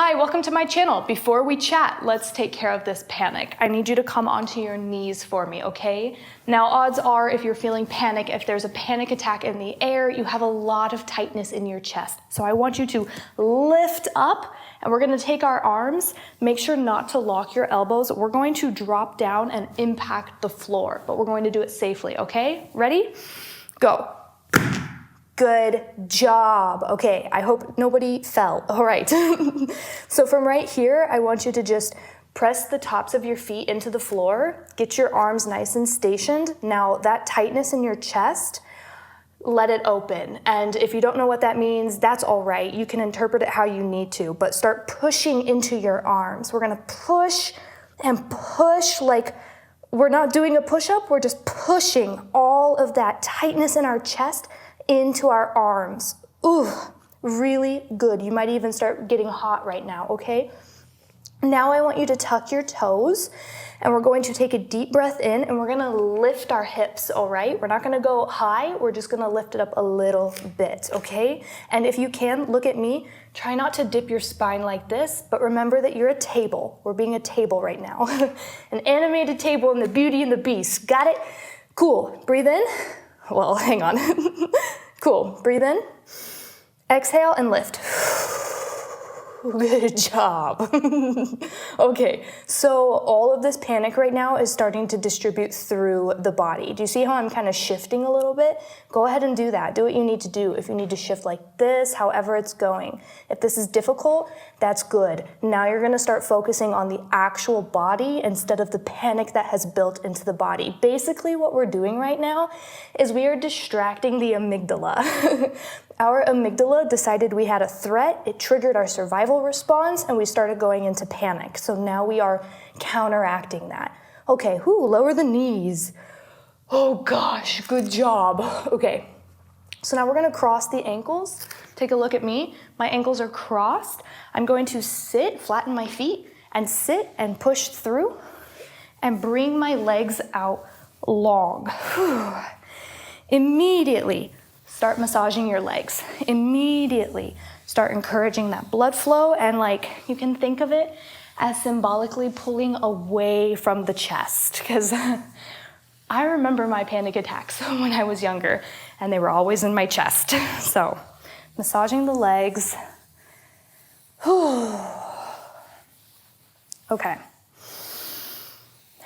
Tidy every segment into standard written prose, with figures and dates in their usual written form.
Hi, welcome to my channel. Before we chat, let's take care of this panic. I need you to come onto your knees for me, okay? Now, odds are if you're feeling panic, if there's a panic attack in the air, you have a lot of tightness in your chest. So I want you to lift up, and we're gonna take our arms, make sure not to lock your elbows. We're going to drop down and impact the floor, but we're going to do it safely, okay? Ready? Go. Good job. Okay, I hope nobody fell. All right. So from right here, I want you to just press the tops of your feet into the floor, get your arms nice and stationed. Now that tightness in your chest, let it open. And if you don't know what that means, that's all right. You can interpret it how you need to, but start pushing into your arms. We're gonna push and push like we're not doing a push-up, we're just pushing all of that tightness in our chest into our arms. Ooh, really good. You might even start getting hot right now, okay? Now I want you to tuck your toes, and we're going to take a deep breath in, and we're gonna lift our hips, all right? We're not gonna go high, we're just gonna lift it up a little bit, okay? And if you can, look at me. Try not to dip your spine like this, but remember that you're a table. We're being a table right now. An animated table in the Beauty and the Beast. Got it? Cool. Breathe in. Well, hang on. Cool. Breathe in. Exhale and lift. Good job. Okay, so all of this panic right now is starting to distribute through the body. Do you see how I'm kind of shifting a little bit? Go ahead and do that. Do what you need to do. If you need to shift like this, however it's going. If this is difficult, that's good. Now you're gonna start focusing on the actual body instead of the panic that has built into the body. Basically what we're doing right now is we are distracting the amygdala. Our amygdala decided we had a threat, it triggered our survival response, and we started going into panic. So now we are counteracting that. Okay, lower the knees. Oh gosh, good job. Okay, so now we're gonna cross the ankles. Take a look at me. My ankles are crossed. I'm going to sit, flatten my feet, and sit and push through, and bring my legs out long. Immediately, start massaging your legs. Immediately start encouraging that blood flow, and you can think of it as symbolically pulling away from the chest, because I remember my panic attacks when I was younger, and they were always in my chest. So massaging the legs. Okay.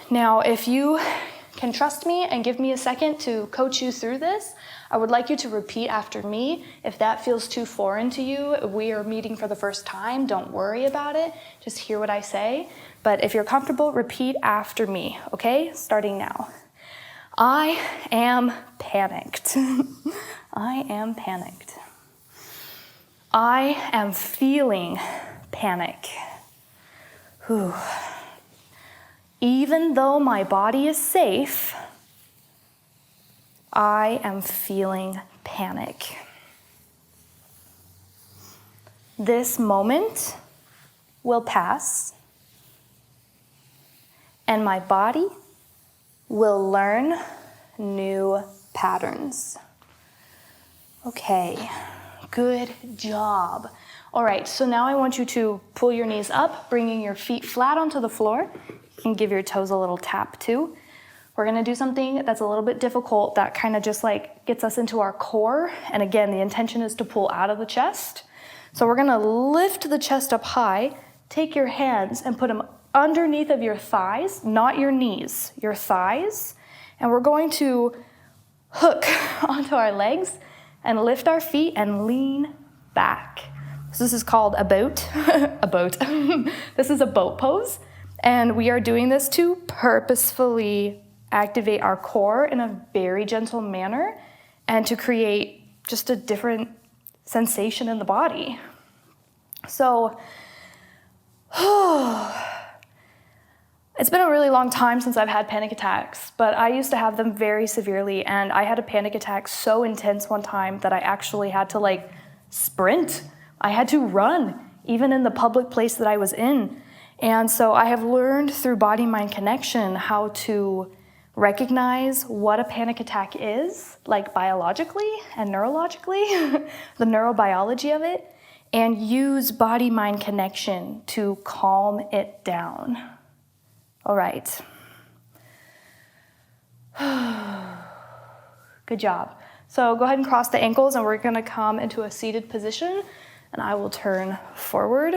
Now, if you can trust me and give me a second to coach you through this, I would like you to repeat after me. If that feels too foreign to you, we are meeting for the first time, don't worry about it. Just hear what I say. But if you're comfortable, repeat after me, okay? Starting now. I am panicked. I am panicked. I am feeling panic. Whew. Even though my body is safe, I am feeling panic. This moment will pass, and my body will learn new patterns. Okay, good job. All right, so now I want you to pull your knees up, bringing your feet flat onto the floor. You can give your toes a little tap too. We're gonna do something that's a little bit difficult that kind of just gets us into our core. And again, the intention is to pull out of the chest. So we're gonna lift the chest up high, take your hands and put them underneath of your thighs, not your knees, your thighs. And we're going to hook onto our legs and lift our feet and lean back. So this is called a boat, a boat. This is a boat pose. And we are doing this to purposefully activate our core in a very gentle manner and to create just a different sensation in the body. So, it's been a really long time since I've had panic attacks, but I used to have them very severely, and I had a panic attack so intense one time that I actually had to sprint. I had to run, even in the public place that I was in. And so I have learned through body-mind connection how to recognize what a panic attack is, biologically and neurologically, the neurobiology of it, and use body-mind connection to calm it down. All right. Good job. So go ahead and cross the ankles, and we're gonna come into a seated position, and I will turn forward.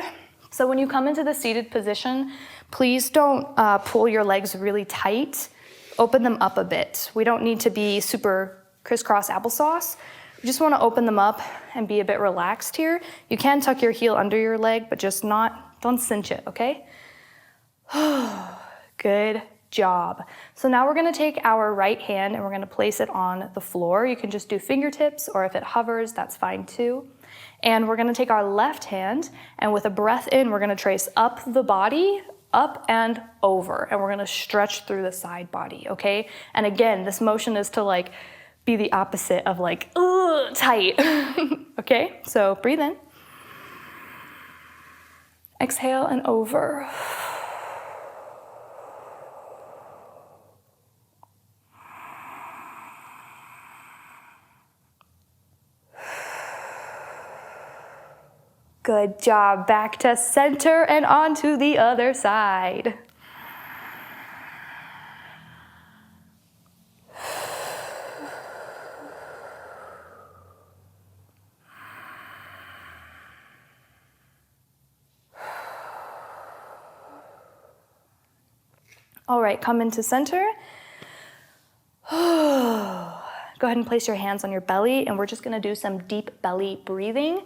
So when you come into the seated position, please don't pull your legs really tight. Open them up a bit. We don't need to be super crisscross applesauce. We just wanna open them up and be a bit relaxed here. You can tuck your heel under your leg, but just don't cinch it, okay? Good job. So now we're gonna take our right hand and we're gonna place it on the floor. You can just do fingertips, or if it hovers, that's fine too. And we're gonna take our left hand, and with a breath in, we're gonna trace up the body, up and over, and we're gonna stretch through the side body, okay? And again, this motion is to like be the opposite of like, tight, okay? So breathe in. Exhale and over. Good job. Back to center and on to the other side. All right, come into center. Go ahead and place your hands on your belly, and we're just gonna do some deep belly breathing.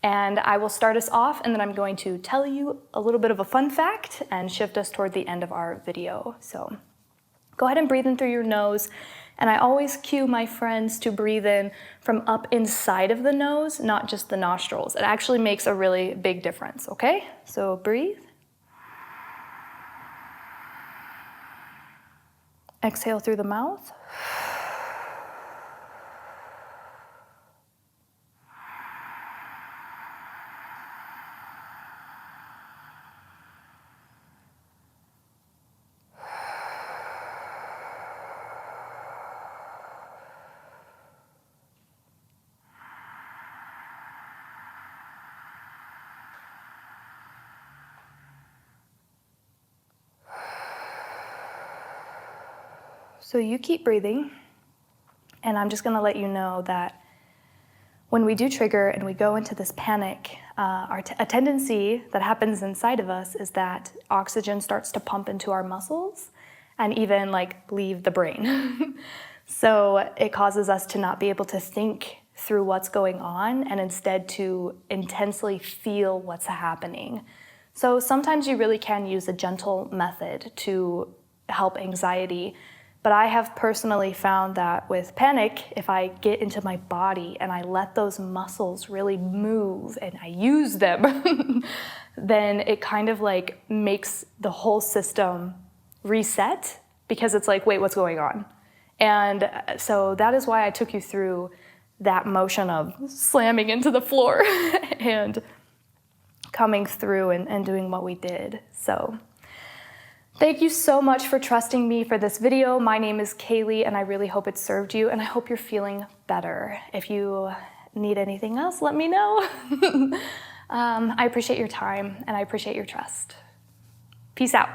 And I will start us off, and then I'm going to tell you a little bit of a fun fact and shift us toward the end of our video. So go ahead and breathe in through your nose. And I always cue my friends to breathe in from up inside of the nose, not just the nostrils. It actually makes a really big difference, okay? So breathe. Exhale through the mouth. So you keep breathing, and I'm just gonna let you know that when we do trigger and we go into this panic, a tendency that happens inside of us is that oxygen starts to pump into our muscles and even like leave the brain. So it causes us to not be able to think through what's going on and instead to intensely feel what's happening. So sometimes you really can use a gentle method to help anxiety. But I have personally found that with panic, if I get into my body and I let those muscles really move and I use them, then it kind of like makes the whole system reset, because it's like, wait, what's going on? And so that is why I took you through that motion of slamming into the floor and coming through and doing what we did. So thank you so much for trusting me for this video. My name is Kayleigh, and I really hope it served you, and I hope you're feeling better. If you need anything else, let me know. I appreciate your time, and I appreciate your trust. Peace out.